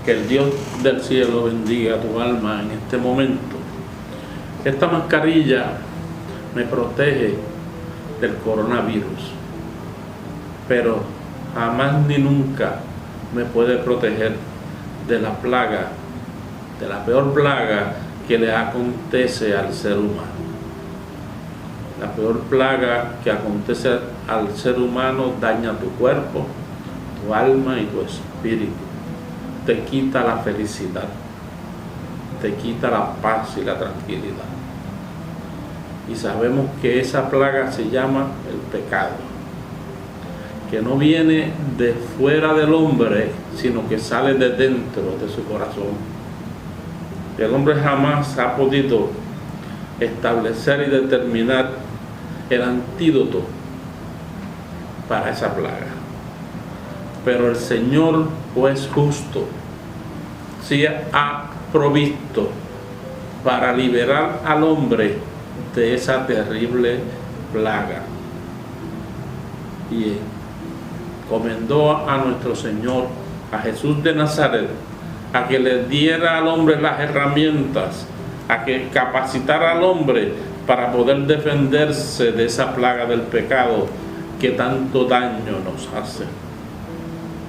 Que el Dios del cielo bendiga tu alma en este momento. Esta mascarilla me protege del coronavirus, pero jamás ni nunca me puede proteger de la plaga, de la peor plaga que le acontece al ser humano. La peor plaga que acontece al ser humano daña tu cuerpo, tu alma y tu espíritu. Te quita la felicidad, te quita la paz y la tranquilidad. Y sabemos que esa plaga se llama el pecado, que no viene de fuera del hombre, sino que sale de dentro de su corazón. El hombre jamás ha podido establecer y determinar el antídoto para esa plaga. Pero el Señor, juez justo, sí ha provisto para liberar al hombre de esa terrible plaga. Y encomendó a nuestro Señor, a Jesús de Nazaret, a que le diera al hombre las herramientas, a que capacitara al hombre para poder defenderse de esa plaga del pecado que tanto daño nos hace.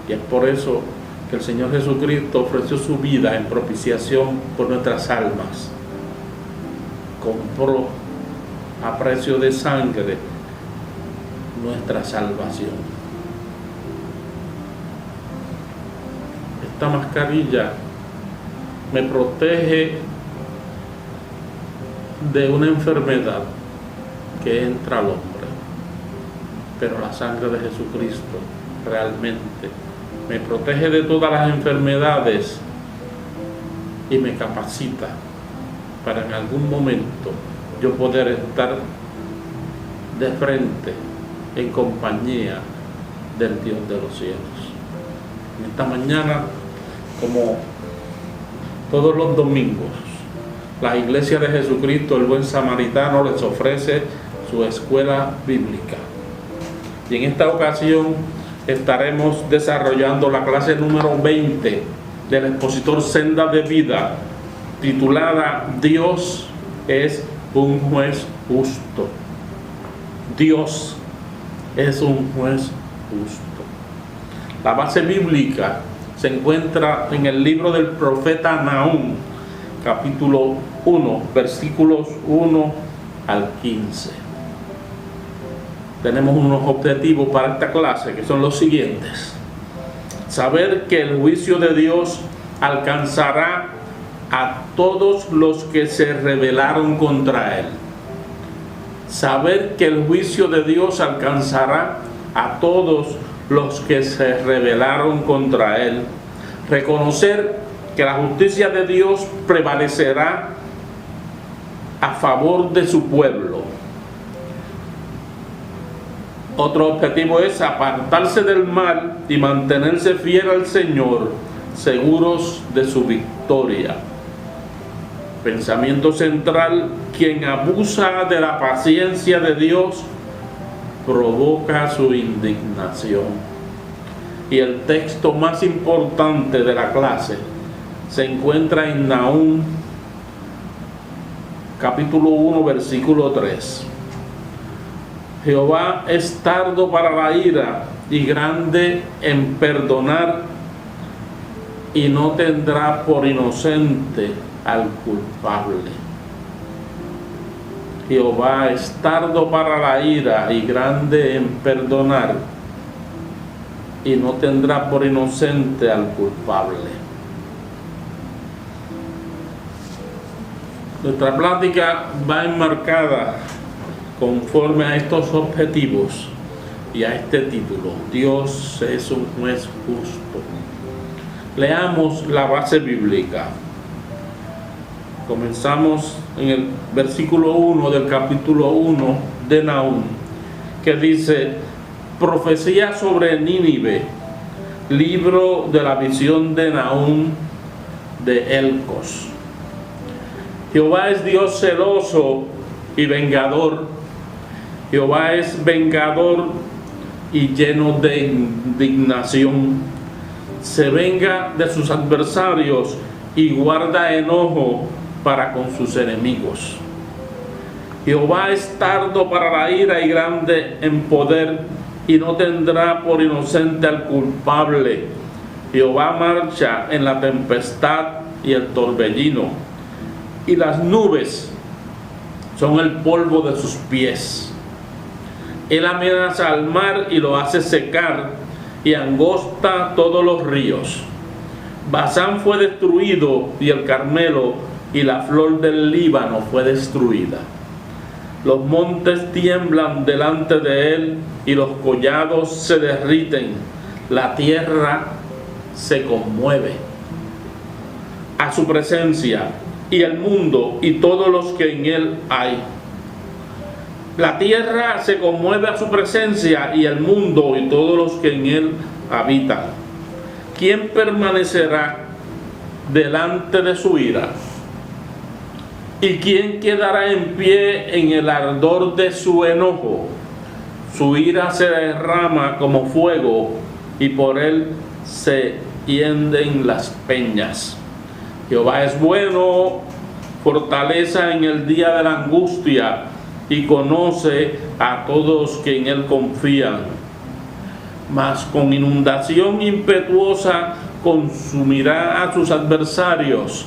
Y es por eso que el Señor Jesucristo ofreció su vida en propiciación por nuestras almas. Compró a precio de sangre nuestra salvación. Esta mascarilla me protege de una enfermedad que entra al hombre, pero la sangre de Jesucristo realmente me protege de todas las enfermedades y me capacita para en algún momento yo poder estar de frente en compañía del Dios de los cielos. En esta mañana, como todos los domingos, la Iglesia de Jesucristo, el Buen Samaritano, les ofrece su escuela bíblica. Y en esta ocasión estaremos desarrollando la clase número 20 del expositor Senda de Vida, titulada Dios es un juez justo. Dios es un juez justo. La base bíblica se encuentra en el libro del profeta Nahum, capítulo 1, versículos 1 al 15. Tenemos unos objetivos para esta clase que son los siguientes: saber que el juicio de Dios alcanzará a todos los que se rebelaron contra Él. Saber que el juicio de Dios alcanzará a todos los que se rebelaron contra Él. Reconocer que la justicia de Dios prevalecerá a favor de su pueblo. Otro objetivo es apartarse del mal y mantenerse fiel al Señor, seguros de su victoria. Pensamiento central: quien abusa de la paciencia de Dios provoca su indignación. Y el texto más importante de la clase se encuentra en Nahum, capítulo 1, versículo 3. Jehová es tardo para la ira y grande en perdonar, y no tendrá por inocente al culpable. Jehová es tardo para la ira y grande en perdonar, y no tendrá por inocente al culpable. Nuestra plática va enmarcada conforme a estos objetivos y a este título: Dios es un juez justo. Leamos la base bíblica. Comenzamos en el versículo 1 del capítulo 1 de Nahum, que dice: profecía sobre Nínive, libro de la visión de Nahum de Elcos. Jehová es Dios celoso y vengador. Jehová es vengador y lleno de indignación. se venga de sus adversarios y guarda enojo para con sus enemigos. Jehová es tardo para la ira y grande en poder, y no tendrá por inocente al culpable. Jehová marcha en la tempestad y el torbellino, y las nubes son el polvo de sus pies. Él amenaza al mar y lo hace secar, y angosta todos los ríos. Basán fue destruido, y el Carmelo y la flor del Líbano fue destruida. Los montes tiemblan delante de él, y los collados se derriten. La tierra se conmueve a su presencia, y el mundo y todos los que en él hay. La tierra se conmueve a su presencia, y el mundo y todos los que en él habitan. ¿Quién permanecerá delante de su ira? ¿Y quién quedará en pie en el ardor de su enojo? Su ira se derrama como fuego, y por él se hienden las peñas. Jehová es bueno, fortaleza en el día de la angustia, y conoce a todos que en él confían. Mas con inundación impetuosa consumirá a sus adversarios,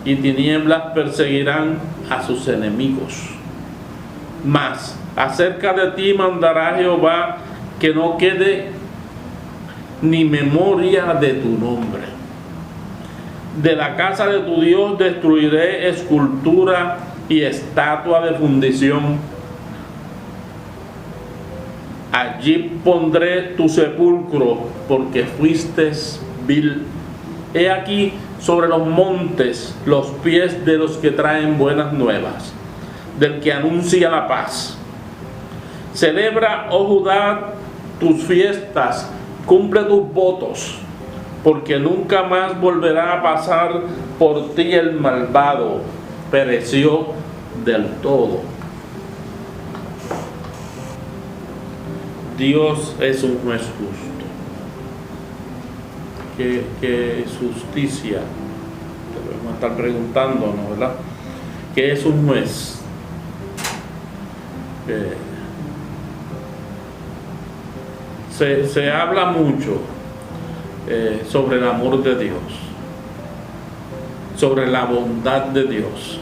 y tinieblas perseguirán a sus enemigos. Mas acerca de ti mandará Jehová que no quede ni memoria de tu nombre. De la casa de tu Dios destruiré escultura y estatua de fundición. Allí pondré tu sepulcro, porque fuiste vil. He aquí sobre los montes los pies de los que traen buenas nuevas, del que anuncia la paz. Celebra, oh Judá, tus fiestas, cumple tus votos, porque nunca más volverá a pasar por ti el malvado, pereció del todo. Dios es un juez justo. ¿Qué es justicia? Debemos estar preguntándonos, ¿verdad? ¿Qué es un juez? Se habla mucho sobre el amor de Dios, sobre la bondad de Dios,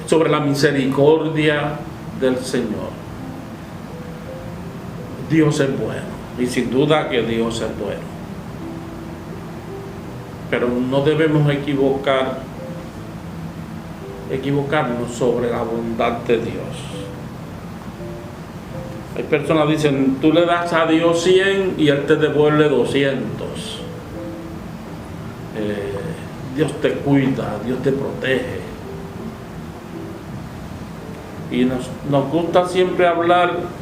sobre la misericordia del Señor. Dios es bueno, y sin duda que Dios es bueno, pero no debemos equivocarnos sobre la bondad de Dios. Hay personas que dicen, tú le das a Dios 100 y Él te devuelve 200. Dios te cuida, Dios te protege. Y nos gusta siempre hablar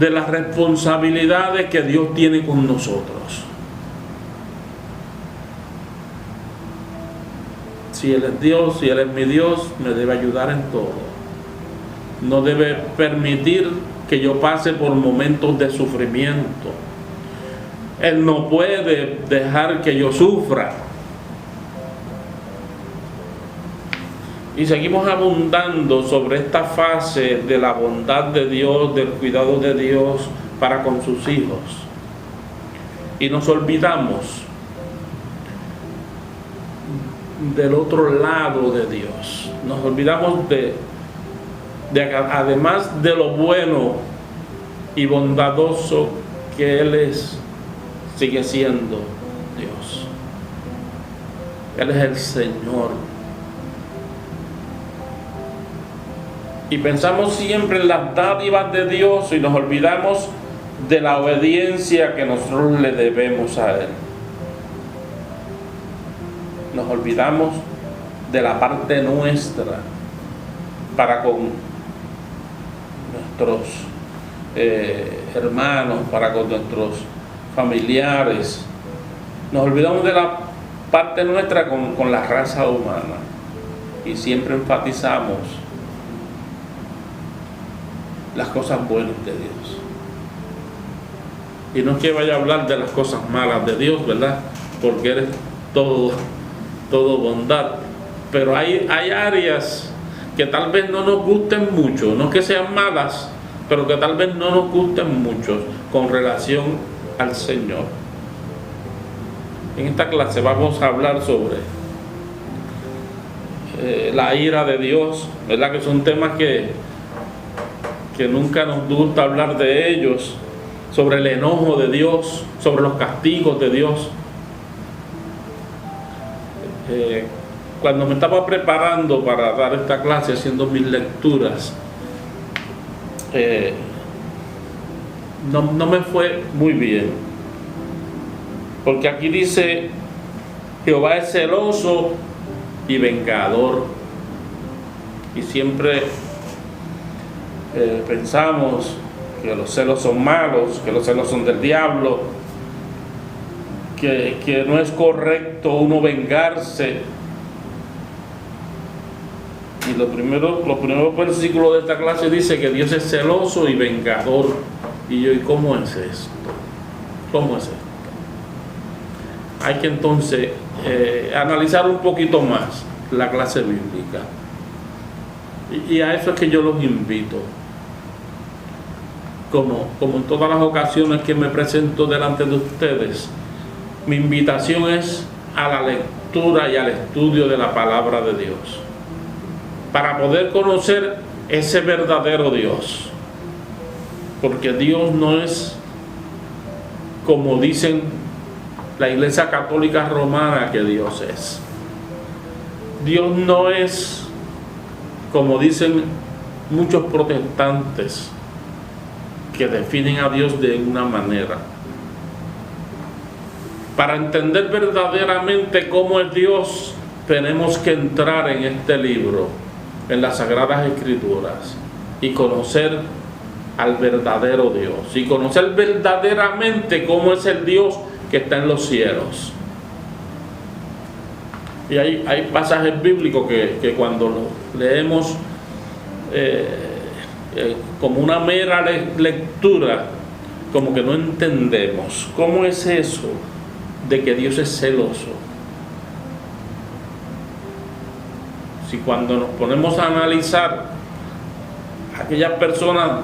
de las responsabilidades que Dios tiene con nosotros. Si Él es Dios, si Él es mi Dios, me debe ayudar en todo. No debe permitir que yo pase por momentos de sufrimiento. Él no puede dejar que yo sufra. Y seguimos abundando sobre esta fase de la bondad de Dios, del cuidado de Dios para con sus hijos. Y nos olvidamos del otro lado de Dios. Nos olvidamos de además de lo bueno y bondadoso que Él es, sigue siendo Dios. Él es el Señor. Y pensamos siempre en las dádivas de Dios y nos olvidamos de la obediencia que nosotros le debemos a Él. Nos olvidamos de la parte nuestra para con nuestros hermanos, para con nuestros familiares. Nos olvidamos de la parte nuestra con la raza humana y siempre enfatizamos las cosas buenas de Dios. Y no es que vaya a hablar de las cosas malas de Dios, ¿verdad? Porque eres todo bondad. Pero hay áreas que tal vez no nos gusten mucho, no que sean malas, pero que tal vez no nos gusten mucho con relación al Señor. En esta clase vamos a hablar sobre la ira de Dios, ¿verdad? Que son temas que nunca nos gusta hablar de ellos, sobre el enojo de Dios, sobre los castigos de Dios. Cuando me estaba preparando para dar esta clase, haciendo mis lecturas, no me fue muy bien, porque aquí dice: Jehová es celoso y vengador. Y siempre pensamos que los celos son malos, que los celos son del diablo, que no es correcto uno vengarse. Y los primeros versículos de esta clase dice que Dios es celoso y vengador. Y yo, ¿y cómo es esto? ¿Cómo es esto? Hay que entonces analizar un poquito más la clase bíblica. Y a eso es que yo los invito. Como en todas las ocasiones que me presento delante de ustedes, mi invitación es a la lectura y al estudio de la palabra de Dios, para poder conocer ese verdadero Dios. Porque Dios no es como dicen la Iglesia Católica Romana que Dios es. Dios no es como dicen muchos protestantes, que definen a Dios de una manera. Para entender verdaderamente cómo es Dios, tenemos que entrar en este libro, en las Sagradas Escrituras, y conocer al verdadero Dios, y conocer verdaderamente cómo es el Dios que está en los cielos. Y hay pasajes bíblicos que cuando los leemos como una mera lectura, como que no entendemos cómo es eso de que Dios es celoso. Si cuando nos ponemos a analizar aquellas personas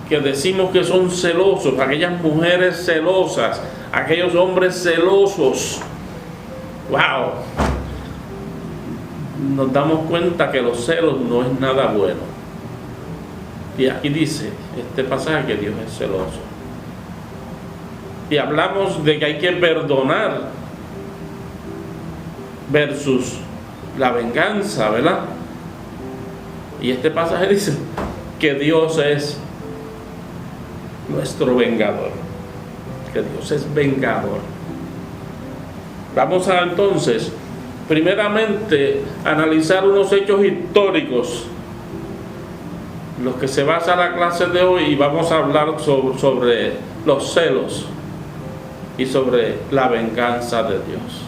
que decimos que son celosos, aquellas mujeres celosas, aquellos hombres celosos, wow, nos damos cuenta que los celos no es nada bueno. Y aquí dice este pasaje que Dios es celoso. Y hablamos de que hay que perdonar versus la venganza, ¿verdad? Y este pasaje dice que Dios es nuestro vengador, que Dios es vengador. Vamos a entonces, primeramente, analizar unos hechos históricos, los que se basa la clase de hoy, y vamos a hablar sobre los celos y sobre la venganza de Dios.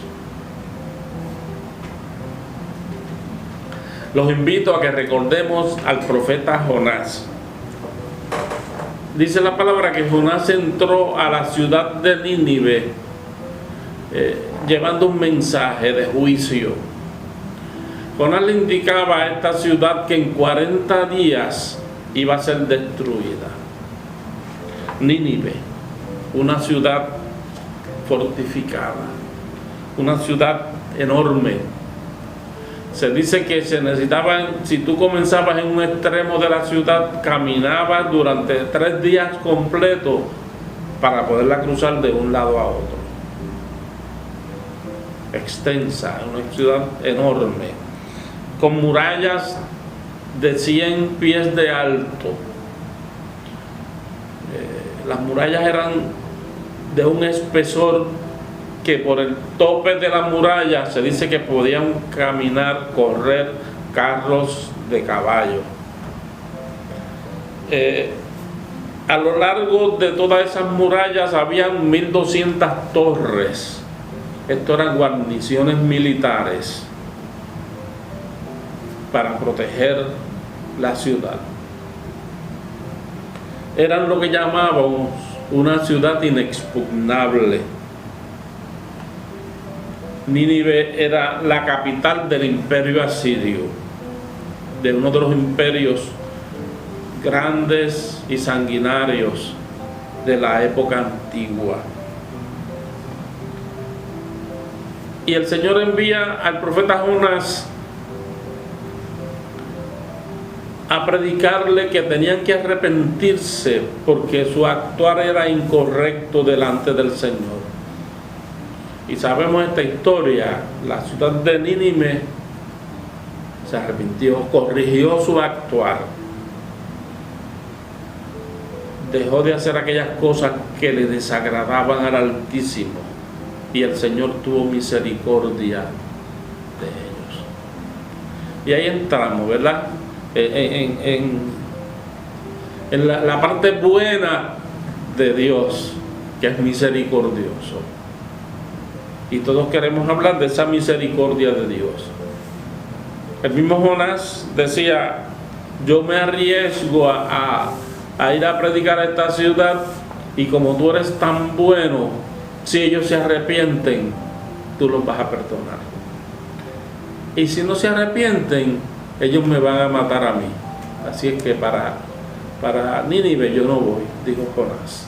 Los invito a que recordemos al profeta Jonás. Dice la palabra que Jonás entró a la ciudad de Nínive llevando un mensaje de juicio. Jonás le indicaba a esta ciudad que en 40 días iba a ser destruida. Nínive, una ciudad fortificada, una ciudad enorme. Se dice que se necesitaban, si tú comenzabas en un extremo de la ciudad, caminabas durante 3 días completos para poderla cruzar de un lado a otro. Extensa, una ciudad enorme, con murallas de 100 pies de alto. Las murallas eran de un espesor que por el tope de la muralla se dice que podían caminar, correr carros de caballo. A lo largo de todas esas murallas habían 1200 torres. Esto eran guarniciones militares para proteger la ciudad. Eran lo que llamamos una ciudad inexpugnable. Nínive era la capital del imperio asirio, de uno de los imperios grandes y sanguinarios de la época antigua. Y el Señor envía al profeta Jonás a predicarle que tenían que arrepentirse porque su actuar era incorrecto delante del Señor. Y sabemos esta historia. La ciudad de Nínive se arrepintió, corrigió su actuar, dejó de hacer aquellas cosas que le desagradaban al Altísimo, y el Señor tuvo misericordia de ellos. Y ahí entramos, ¿verdad? En la parte buena de Dios, que es misericordioso. Y todos queremos hablar de esa misericordia de Dios. El mismo Jonás decía: yo me arriesgo a ir a predicar a esta ciudad, y como tú eres tan bueno, si ellos se arrepienten, tú los vas a perdonar. Y si no se arrepienten, ellos me van a matar a mí. Así es que para Nínive yo no voy, dijo Jonás.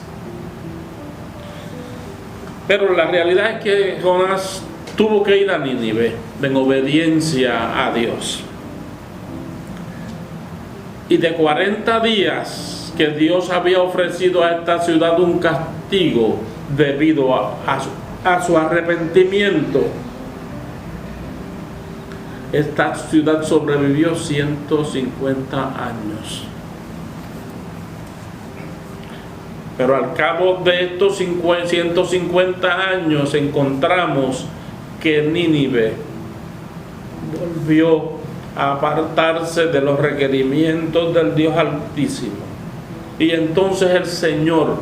Pero la realidad es que Jonás tuvo que ir a Nínive en obediencia a Dios. Y de 40 días que Dios había ofrecido a esta ciudad un castigo debido a su arrepentimiento, esta ciudad sobrevivió 150 años. Pero al cabo de estos 150 años encontramos que Nínive volvió a apartarse de los requerimientos del Dios Altísimo. Y entonces el Señor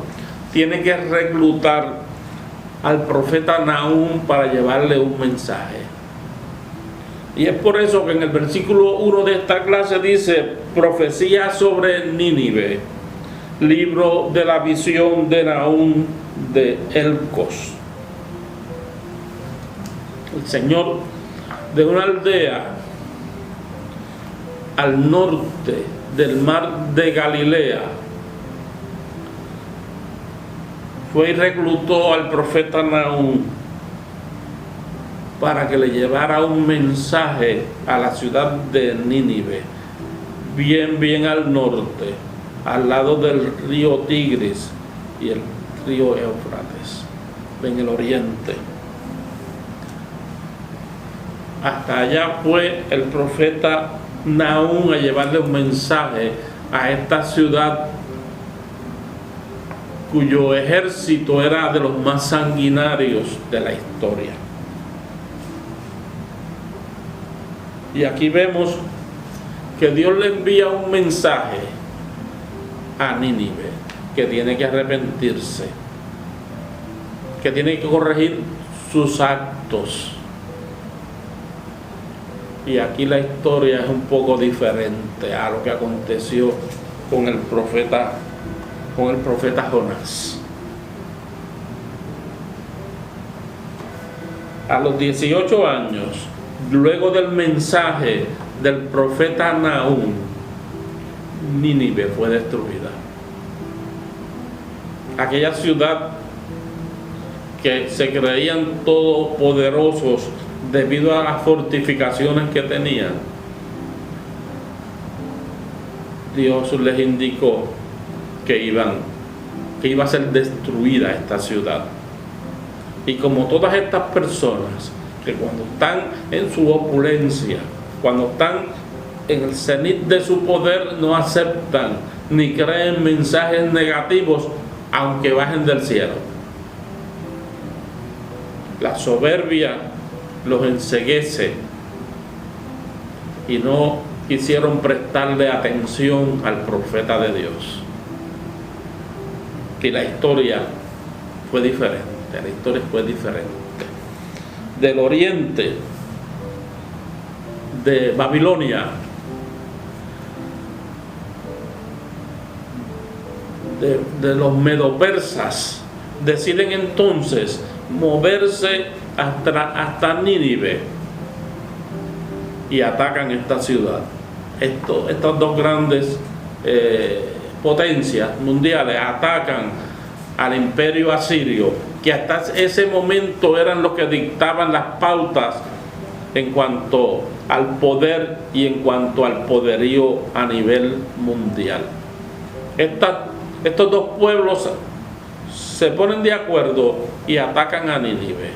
tiene que reclutar al profeta Nahum para llevarle un mensaje. Y es por eso que en el versículo 1 de esta clase dice: profecía sobre Nínive, libro de la visión de Nahum de Elcos. El Señor, de una aldea al norte del mar de Galilea, fue y reclutó al profeta Nahum para que le llevara un mensaje a la ciudad de Nínive, bien al norte, al lado del río Tigris y el río Éufrates, en el oriente. Hasta allá fue el profeta Nahum a llevarle un mensaje a esta ciudad cuyo ejército era de los más sanguinarios de la historia. Y aquí vemos que Dios le envía un mensaje a Nínive, que tiene que arrepentirse, que tiene que corregir sus actos. Y aquí la historia es un poco diferente a lo que aconteció con el profeta Jonás. A los 18 años, luego del mensaje del profeta Nahum, Nínive fue destruida. Aquella ciudad que se creían todopoderosos debido a las fortificaciones que tenían, Dios les indicó que iba a ser destruida esta ciudad. Y como todas estas personas que cuando están en su opulencia, cuando están en el cenit de su poder, no aceptan ni creen mensajes negativos aunque bajen del cielo. La soberbia los enceguece y no quisieron prestarle atención al profeta de Dios. Que la historia fue diferente. Del oriente de Babilonia, de los medopersas, deciden entonces moverse hasta Nínive y atacan esta ciudad. Estas dos grandes potencias mundiales atacan al imperio asirio, que hasta ese momento eran los que dictaban las pautas en cuanto al poder y en cuanto al poderío a nivel mundial. Estos dos pueblos se ponen de acuerdo y atacan a Nínive,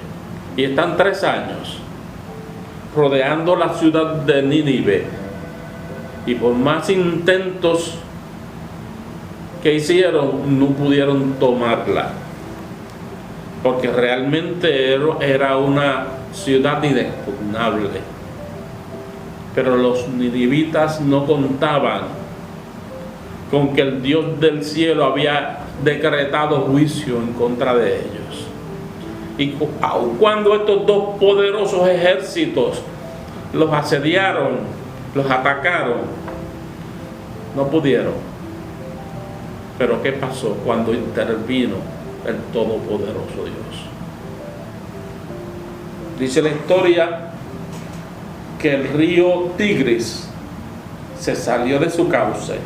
y están 3 años rodeando la ciudad de Nínive, y por más intentos que hicieron, no pudieron tomarla, porque realmente era una ciudad inexpugnable. Pero los ninivitas no contaban con que el Dios del cielo había decretado juicio en contra de ellos. Y aun cuando estos dos poderosos ejércitos los asediaron, los atacaron, no pudieron. Pero ¿qué pasó cuando intervino el Todopoderoso Dios? Dice la historia que el río Tigris se salió de su cauce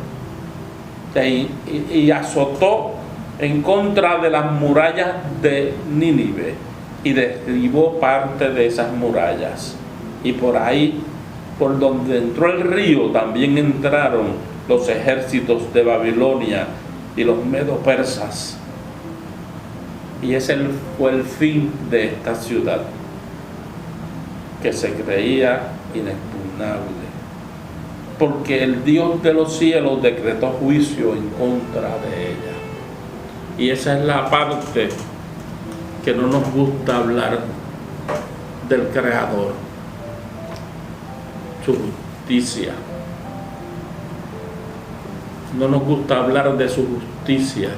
y azotó en contra de las murallas de Nínive y derribó parte de esas murallas. Y por ahí, por donde entró el río, también entraron los ejércitos de Babilonia y los medo-persas. Y ese fue el fin de esta ciudad, que se creía inexpugnable, porque el Dios de los cielos decretó juicio en contra de ella. Y esa es la parte que no nos gusta hablar del Creador, su justicia. No nos gusta hablar de su justicia.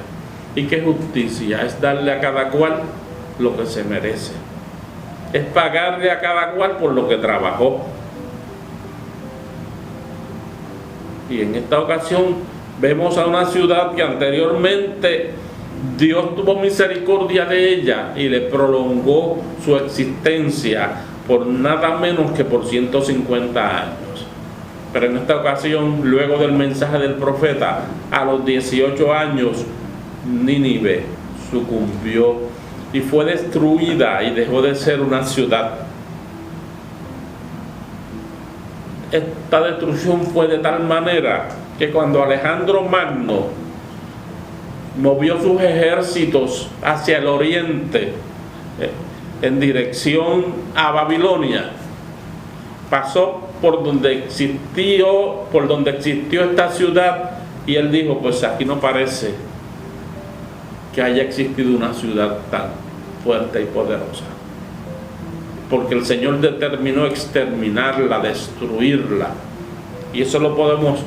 ¿Y qué justicia? Es darle a cada cual lo que se merece. Es pagarle a cada cual por lo que trabajó. Y en esta ocasión vemos a una ciudad que anteriormente Dios tuvo misericordia de ella y le prolongó su existencia por nada menos que por 150 años. Pero en esta ocasión, luego del mensaje del profeta, a los 18 años, Nínive sucumbió y fue destruida y dejó de ser una ciudad. Esta destrucción fue de tal manera que cuando Alejandro Magno movió sus ejércitos hacia el oriente en dirección a Babilonia, pasó por donde existió esta ciudad, y él dijo: pues aquí no parece que haya existido una ciudad tan fuerte y poderosa, porque el Señor determinó exterminarla, destruirla. Y eso lo podemos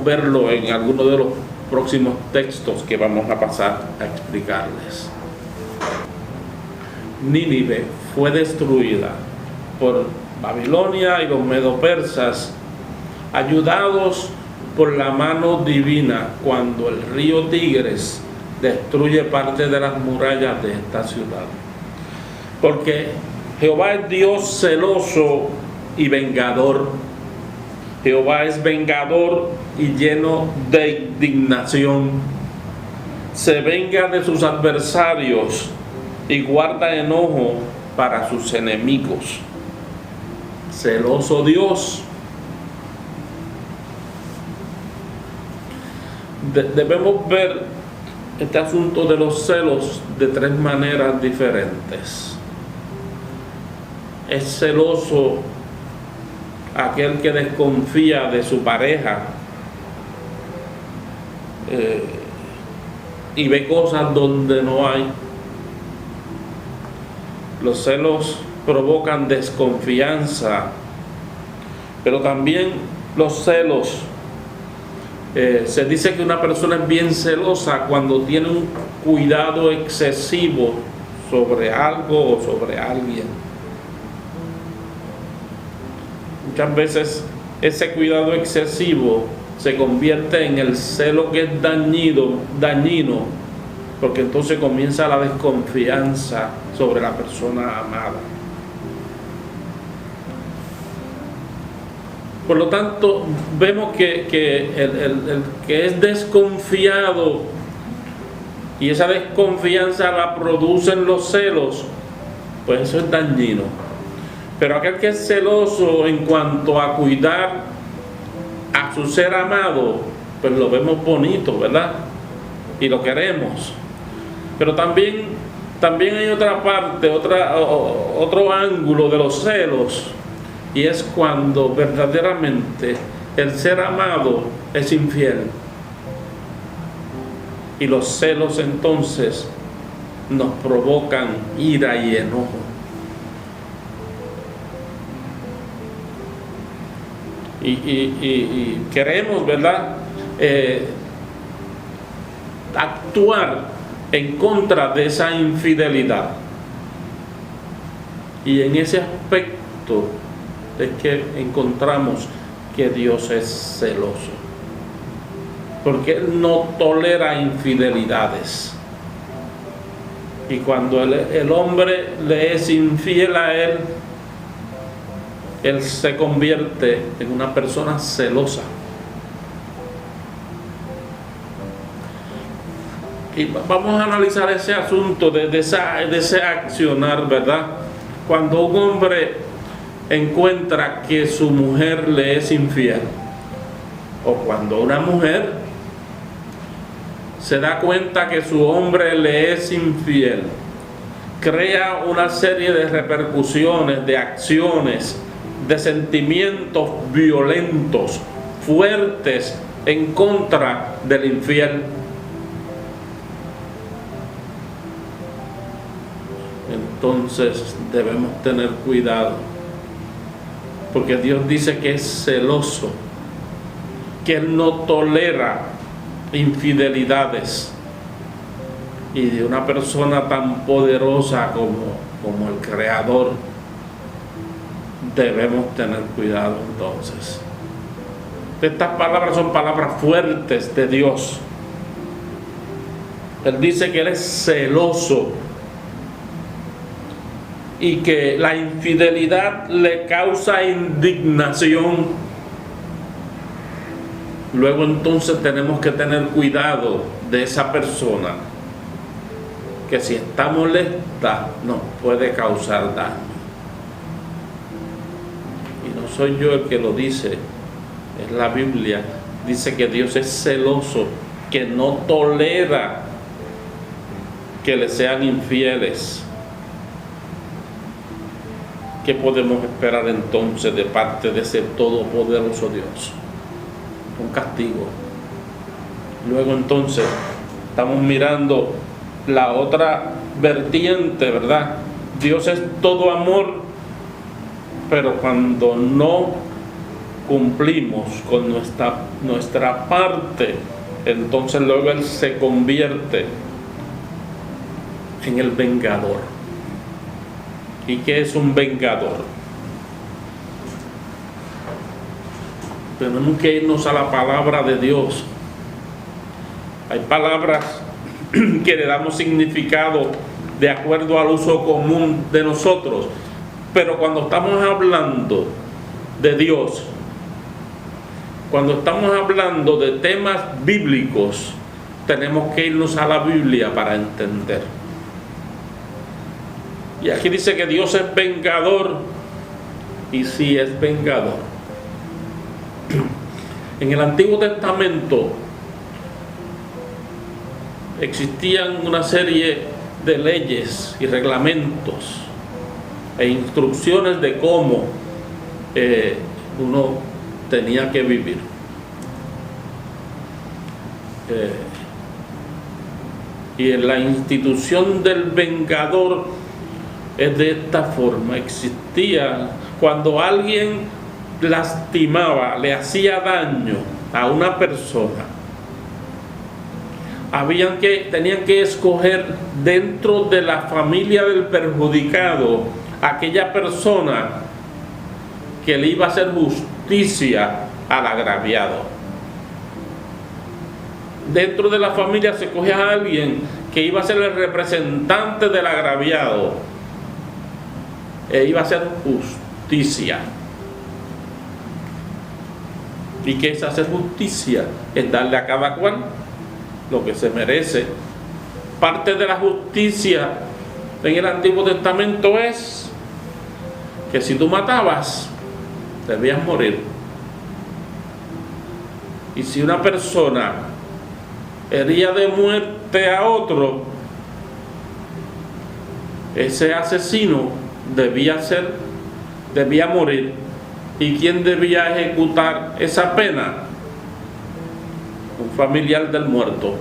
verlo en alguno de los próximos textos que vamos a pasar a explicarles. Nínive fue destruida por Babilonia y los medopersas, ayudados por la mano divina, cuando el río Tigris destruye parte de las murallas de esta ciudad. Porque Jehová es Dios celoso y vengador. Jehová es vengador y lleno de indignación. Se venga de sus adversarios y guarda enojo para sus enemigos. Celoso Dios. Debemos ver este asunto de los celos de 3 maneras diferentes. Es celoso aquel que desconfía de su pareja y ve cosas donde no hay. Los celos provocan desconfianza, pero también los celos, se dice que una persona es bien celosa cuando tiene un cuidado excesivo sobre algo o sobre alguien. Muchas veces ese cuidado excesivo se convierte en el celo que es dañino, porque entonces comienza la desconfianza sobre la persona amada. Por lo tanto, vemos que el que es desconfiado y esa desconfianza la producen los celos, pues eso es dañino. Pero aquel que es celoso en cuanto a cuidar a su ser amado, pues lo vemos bonito, ¿verdad? Y lo queremos. Pero también hay otra parte, otro ángulo de los celos, y es cuando verdaderamente el ser amado es infiel. Y los celos entonces nos provocan ira y enojo. Y queremos, ¿verdad?, actuar en contra de esa infidelidad. Y en ese aspecto es que encontramos que Dios es celoso, porque Él no tolera infidelidades. Y cuando el hombre le es infiel a Él, Él se convierte en una persona celosa. Y vamos a analizar ese asunto de ese accionar, ¿verdad? Cuando un hombre encuentra que su mujer le es infiel, o cuando una mujer se da cuenta que su hombre le es infiel, crea una serie de repercusiones, de acciones, de sentimientos violentos, fuertes en contra del infiel. Entonces debemos tener cuidado, porque Dios dice que es celoso, que Él no tolera infidelidades. Y de una persona tan poderosa como el Creador, debemos tener cuidado entonces. Estas palabras son palabras fuertes de Dios. Él dice que Él es celoso y que la infidelidad le causa indignación. Luego entonces tenemos que tener cuidado de esa persona, que si está molesta nos puede causar daño. Y no soy yo el que lo dice, es la Biblia. Dice que Dios es celoso, que no tolera que le sean infieles. ¿Qué podemos esperar entonces de parte de ese todopoderoso Dios? Un castigo. Luego entonces estamos mirando la otra vertiente, ¿verdad? Dios es todo amor, pero cuando no cumplimos con nuestra parte, entonces luego Él se convierte en el vengador. ¿Y qué es un vengador? Tenemos que irnos a la palabra de Dios. Hay palabras que le damos significado de acuerdo al uso común de nosotros, pero cuando estamos hablando de Dios, cuando estamos hablando de temas bíblicos, tenemos que irnos a la Biblia para entender. Y aquí dice que Dios es vengador, y sí es vengador. En el Antiguo Testamento existían una serie de leyes y reglamentos e instrucciones de cómo uno tenía que vivir. Y en la institución del vengador es de esta forma. Existía cuando alguien lastimaba, le hacía daño a una persona, tenían que escoger dentro de la familia del perjudicado aquella persona que le iba a hacer justicia al agraviado. dentro de la familia se escogía a alguien que iba a ser el representante del agraviado e iba a hacer justicia. ¿Y qué es hacer justicia? Es darle a cada cual lo que se merece. Parte de la justicia en el Antiguo Testamento es que si tú matabas, debías morir. Y si una persona hería de muerte a otro, ese asesino debía morir. ¿Y quién debía ejecutar esa pena? Un familiar del muerto,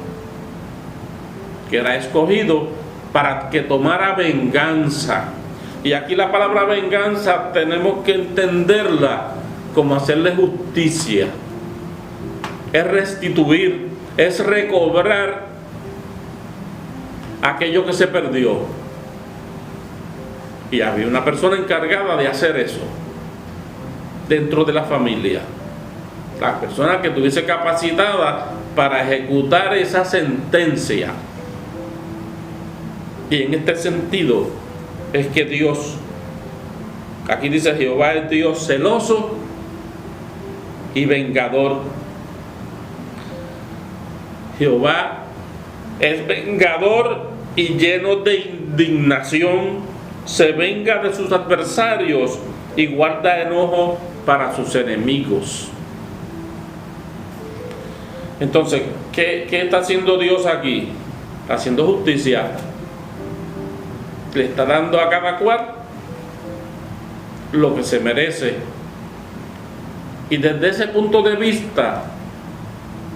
que era escogido para que tomara venganza. Y aquí la palabra venganza tenemos que entenderla como hacerle justicia. Es restituir, es recobrar aquello que se perdió. Y había una persona encargada de hacer eso dentro de la familia. La persona que estuviese capacitada para ejecutar esa sentencia. Y en este sentido es que Dios, aquí dice Jehová es Dios celoso y vengador. Jehová es vengador y lleno de indignación, se venga de sus adversarios y guarda enojo para sus enemigos. Entonces, ¿qué está haciendo Dios aquí? Está haciendo justicia. Le está dando a cada cual lo que se merece. Y desde ese punto de vista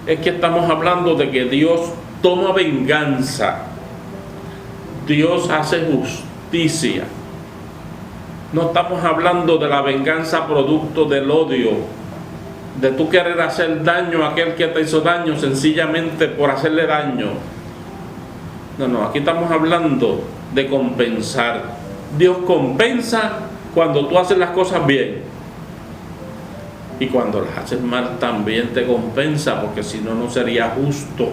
es que estamos hablando de que Dios toma venganza. Dios hace justicia. No estamos hablando de la venganza producto del odio, de tú querer hacer daño a aquel que te hizo daño sencillamente por hacerle daño. No, aquí estamos hablando de compensar. Dios compensa cuando tú haces las cosas bien, y cuando las haces mal también te compensa, porque si no, no sería justo.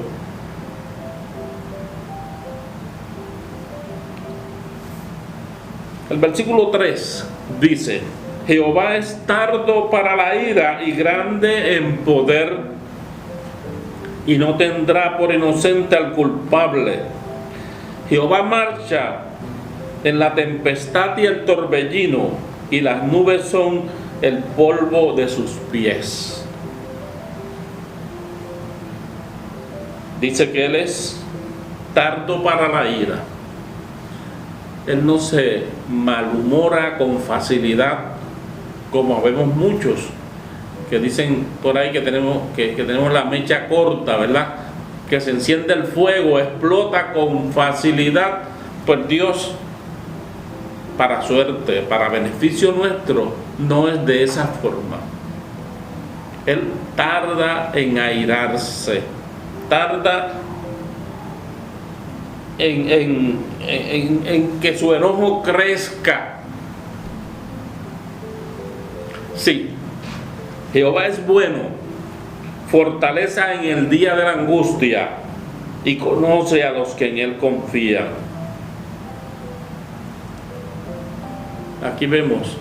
El versículo 3 dice: Jehová es tardo para la ira y grande en poder, y no tendrá por inocente al culpable. Jehová marcha en la tempestad y el torbellino, y las nubes son el polvo de sus pies. Dice que Él es tardo para la ira. Él no se malhumora con facilidad, como vemos muchos que dicen por ahí que tenemos la mecha corta, ¿verdad? Que se enciende el fuego, explota con facilidad. Pues Dios, para suerte, para beneficio nuestro, no es de esa forma. Él tarda en airarse, tarda en que su enojo crezca. Sí, Jehová es bueno, fortaleza en el día de la angustia, y conoce a los que en Él confían. Aquí vemos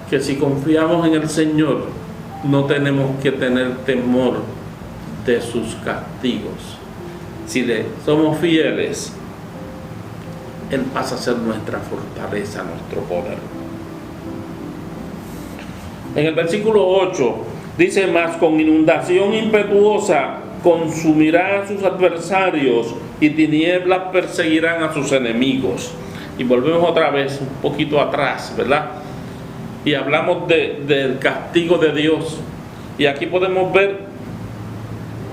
que si confiamos en el Señor, no tenemos que tener temor de sus castigos. Si le somos fieles, Él pasa a ser nuestra fortaleza, nuestro poder. En el versículo 8 dice: mas con inundación impetuosa consumirá a sus adversarios, y tinieblas perseguirán a sus enemigos. Y volvemos otra vez un poquito atrás, ¿verdad? Y hablamos del castigo de Dios. Y aquí podemos ver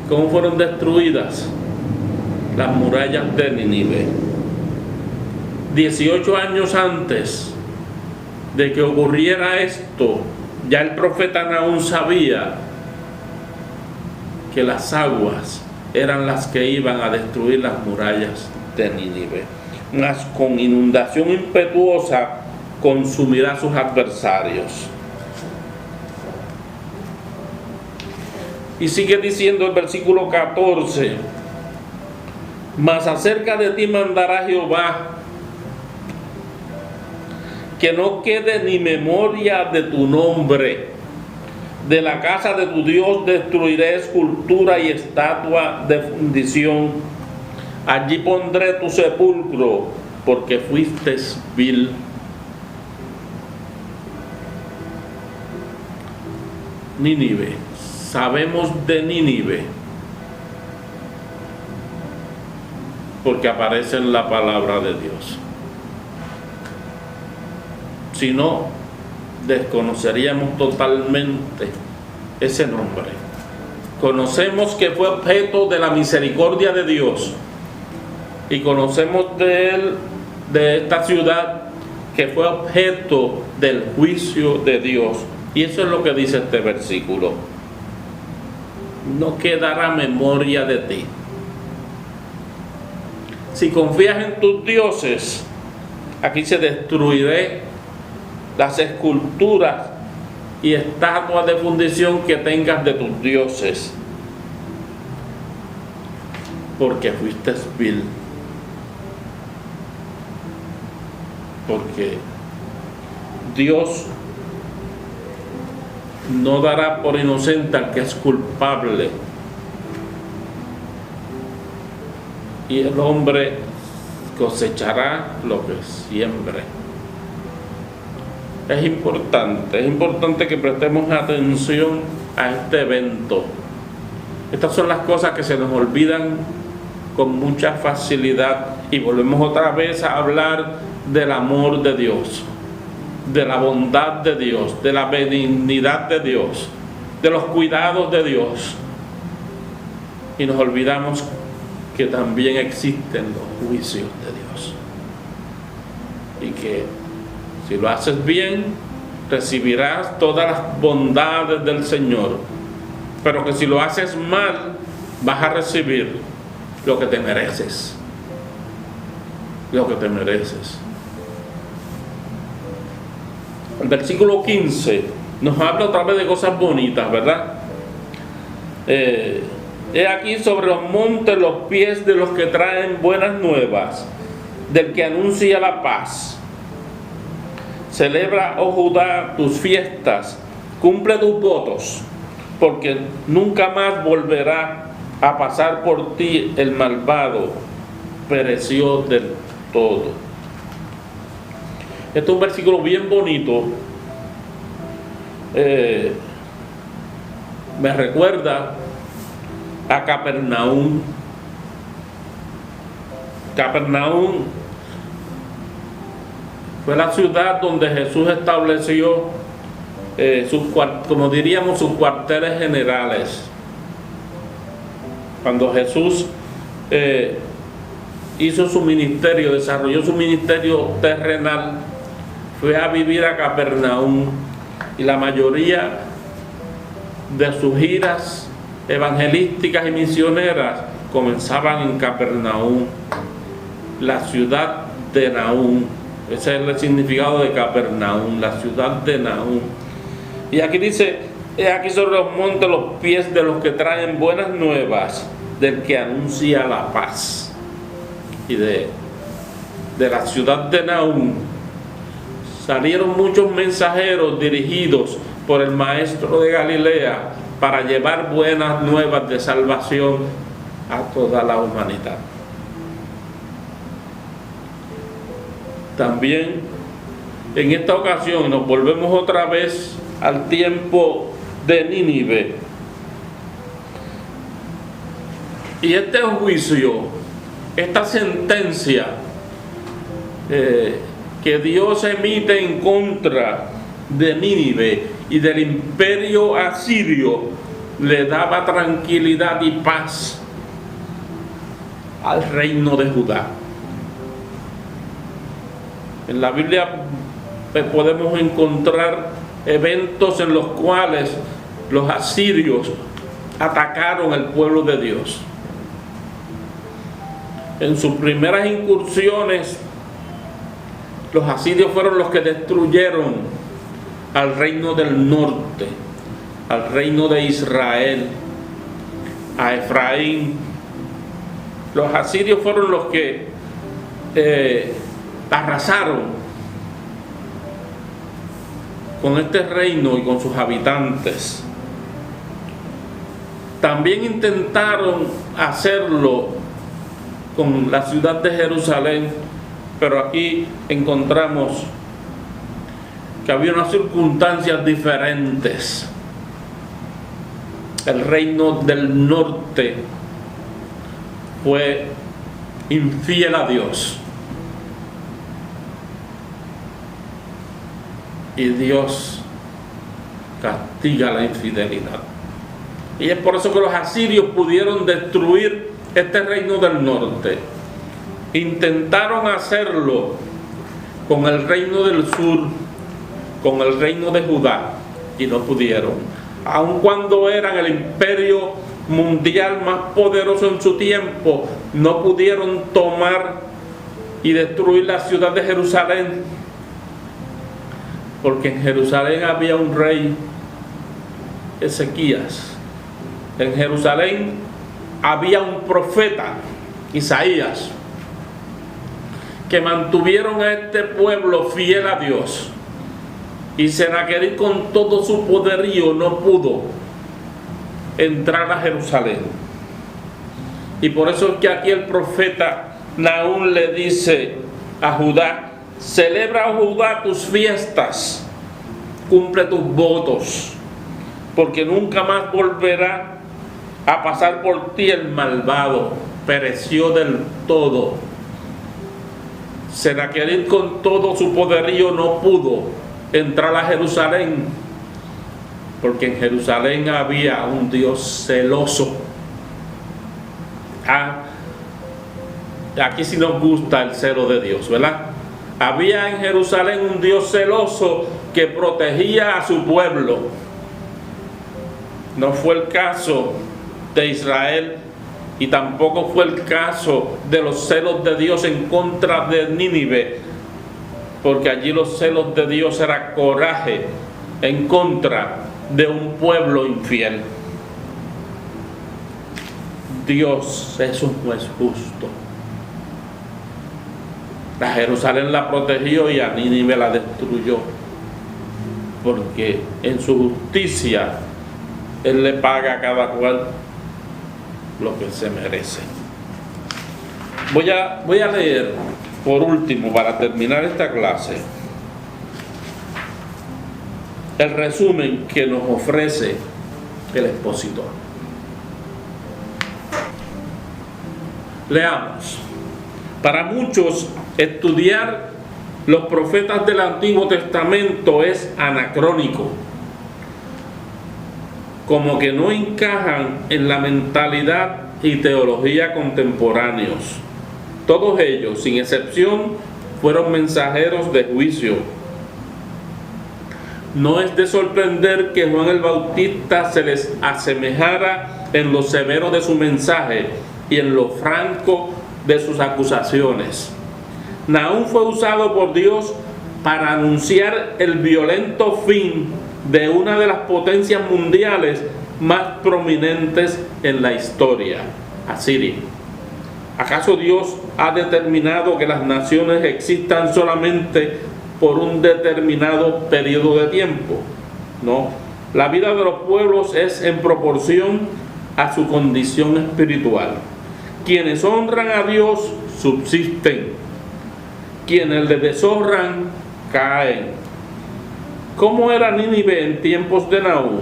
cómo fueron destruidas las murallas de Nínive. 18 años antes de que ocurriera esto, ya el profeta Nahum sabía que las aguas eran las que iban a destruir las murallas de Nínive. Mas con inundación impetuosa consumirá a sus adversarios. Y sigue diciendo el versículo 14: mas acerca de ti mandará Jehová, que no quede ni memoria de tu nombre. De la casa de tu Dios destruiré escultura y estatua de fundición. Allí pondré tu sepulcro, porque fuiste vil. Nínive. Sabemos de Nínive porque aparece en la palabra de Dios. Si no, desconoceríamos totalmente ese nombre. Conocemos que fue objeto de la misericordia de Dios, y conocemos de él, de esta ciudad, que fue objeto del juicio de Dios. Y eso es lo que dice este versículo: no quedará memoria de ti. Si confías en tus dioses, aquí se destruiré las esculturas y estatuas de fundición que tengas de tus dioses, porque fuiste vil. Porque Dios no dará por inocente al que es culpable, y el hombre cosechará lo que siembre. Es importante que prestemos atención a este evento. Estas son las cosas que se nos olvidan con mucha facilidad, y volvemos otra vez a hablar del amor de Dios, de la bondad de Dios, de la benignidad de Dios, de los cuidados de Dios, y nos olvidamos que también existen los juicios de Dios, y que si lo haces bien recibirás todas las bondades del Señor, pero que si lo haces mal vas a recibir lo que te mereces. Lo que te mereces. El versículo 15 nos habla otra vez de cosas bonitas, ¿verdad? He aquí sobre los montes los pies de los que traen buenas nuevas, del que anuncia la paz. Celebra, oh Judá, tus fiestas, cumple tus votos, porque nunca más volverá a pasar por ti el malvado, pereció del todo. Este es un versículo bien bonito. Me recuerda a Capernaum. Capernaum fue la ciudad donde Jesús estableció como diríamos, sus cuarteles generales. Cuando Jesús hizo su ministerio, desarrolló su ministerio terrenal, fue a vivir a Capernaum, y la mayoría de sus giras evangelísticas y misioneras comenzaban en Capernaum, la ciudad de Nahum. Ese es el significado de Capernaum, la ciudad de Nahum. Y aquí dice: he aquí sobre los montes los pies de los que traen buenas nuevas, del que anuncia la paz. Y de la ciudad de Nahum salieron muchos mensajeros dirigidos por el maestro de Galilea para llevar buenas nuevas de salvación a toda la humanidad. También en esta ocasión nos volvemos otra vez al tiempo de Nínive. Y este juicio, esta sentencia que Dios emite en contra de Nínive y del imperio asirio, le daba tranquilidad y paz al reino de Judá. En la Biblia podemos encontrar eventos en los cuales los asirios atacaron al pueblo de Dios. En sus primeras incursiones, los asirios fueron los que destruyeron al reino del norte, al reino de Israel, a Efraín. Los asirios fueron los que arrasaron con este reino y con sus habitantes. También intentaron hacerlo con la ciudad de Jerusalén, pero aquí encontramos que había unas circunstancias diferentes. El reino del norte fue infiel a Dios, y Dios castiga la infidelidad. Y es por eso que los asirios pudieron destruir este reino del norte. Intentaron hacerlo con el reino del sur, con el reino de Judá, y no pudieron. Aun cuando eran el imperio mundial más poderoso en su tiempo, no pudieron tomar y destruir la ciudad de Jerusalén, porque en Jerusalén había un rey, Ezequías. En Jerusalén había un profeta, Isaías, que mantuvieron a este pueblo fiel a Dios. Y Senaquerib, con todo su poderío, no pudo entrar a Jerusalén. Y por eso es que aquí el profeta Nahum le dice a Judá: celebra, Judá, tus fiestas, cumple tus votos, porque nunca más volverá a pasar por ti el malvado. Pereció del todo. Senaquerib, con todo su poderío, no pudo entrar a Jerusalén, porque en Jerusalén había un Dios celoso. Aquí sí nos gusta el celo de Dios, ¿verdad? Había en Jerusalén un Dios celoso que protegía a su pueblo. No fue el caso de Israel, y tampoco fue el caso de los celos de Dios en contra de Nínive, porque allí los celos de Dios era coraje en contra de un pueblo infiel. Dios es un juez justo. A Jerusalén la protegió y a Nínive la destruyó, porque en su justicia Él le paga a cada cual lo que se merece. Voy a leer por último, para terminar esta clase, el resumen que nos ofrece el expositor. Leamos. Para muchos, estudiar los profetas del Antiguo Testamento es anacrónico, como que no encajan en la mentalidad y teología contemporáneos. Todos ellos, sin excepción, fueron mensajeros de juicio. No es de sorprender que Juan el Bautista se les asemejara en lo severo de su mensaje y en lo franco de sus acusaciones. Nahum fue usado por Dios para anunciar el violento fin de una de las potencias mundiales más prominentes en la historia, Asiria. ¿Acaso Dios ha determinado que las naciones existan solamente por un determinado periodo de tiempo? No. La vida de los pueblos es en proporción a su condición espiritual. Quienes honran a Dios subsisten. Quienes le deshonran caen. ¿Cómo era Nínive en tiempos de Nahum?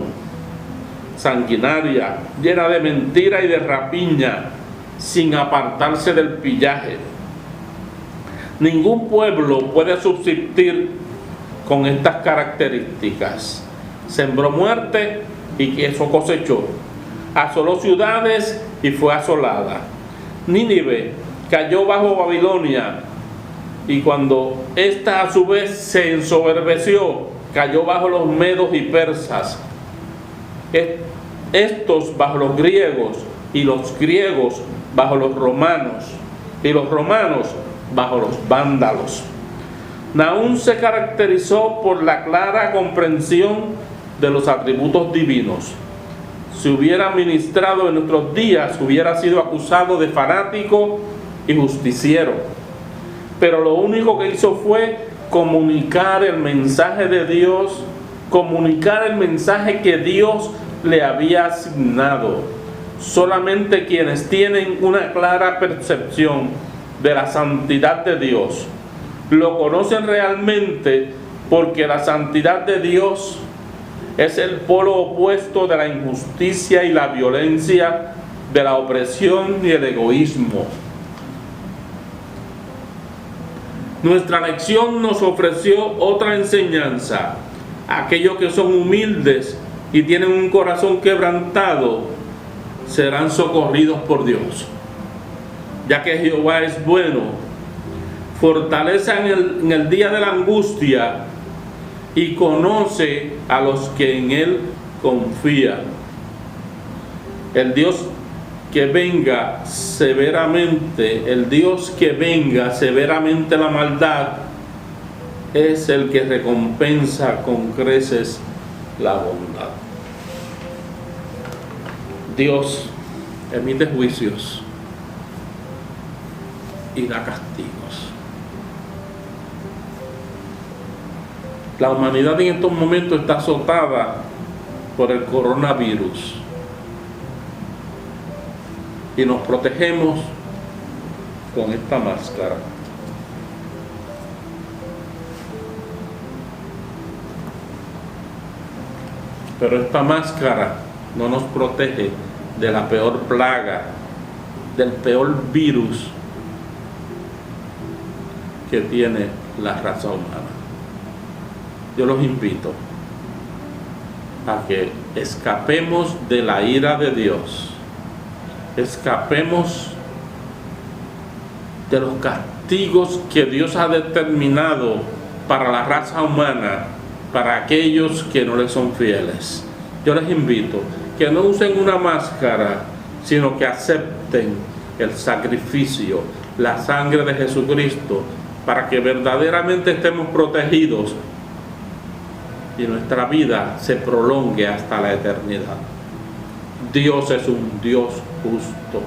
Sanguinaria, llena de mentira y de rapiña, sin apartarse del pillaje. Ningún pueblo puede subsistir con estas características. Sembró muerte y eso cosechó. Asoló ciudades y fue asolada. Nínive cayó bajo Babilonia, y cuando ésta a su vez se ensoberbeció, cayó bajo los medos y persas, estos bajo los griegos, y los griegos bajo los romanos, y los romanos bajo los vándalos. Nahum se caracterizó por la clara comprensión de los atributos divinos. si hubiera ministrado en nuestros días, hubiera sido acusado de fanático y justiciero. Pero lo único que hizo fue comunicar el mensaje de Dios, comunicar el mensaje que Dios le había asignado. Solamente quienes tienen una clara percepción de la santidad de Dios lo conocen realmente, porque la santidad de Dios es el polo opuesto de la injusticia y la violencia, de la opresión y el egoísmo. Nuestra lección nos ofreció otra enseñanza. Aquellos que son humildes y tienen un corazón quebrantado serán socorridos por Dios, ya que Jehová es bueno, fortaleza en el día de la angustia y conoce a los que en Él confían. El Dios que venga severamente, el Dios que venga severamente la maldad, es el que recompensa con creces la bondad. Dios emite juicios y da castigos. La humanidad en estos momentos está azotada por el coronavirus y nos protegemos con esta máscara. Pero esta máscara no nos protege de la peor plaga, del peor virus que tiene la raza humana. Yo los invito a que escapemos de la ira de Dios, escapemos de los castigos que Dios ha determinado para la raza humana, para aquellos que no le son fieles. Yo les invito que no usen una máscara, sino que acepten el sacrificio, la sangre de Jesucristo, para que verdaderamente estemos protegidos y nuestra vida se prolongue hasta la eternidad. Dios es un Dios justo.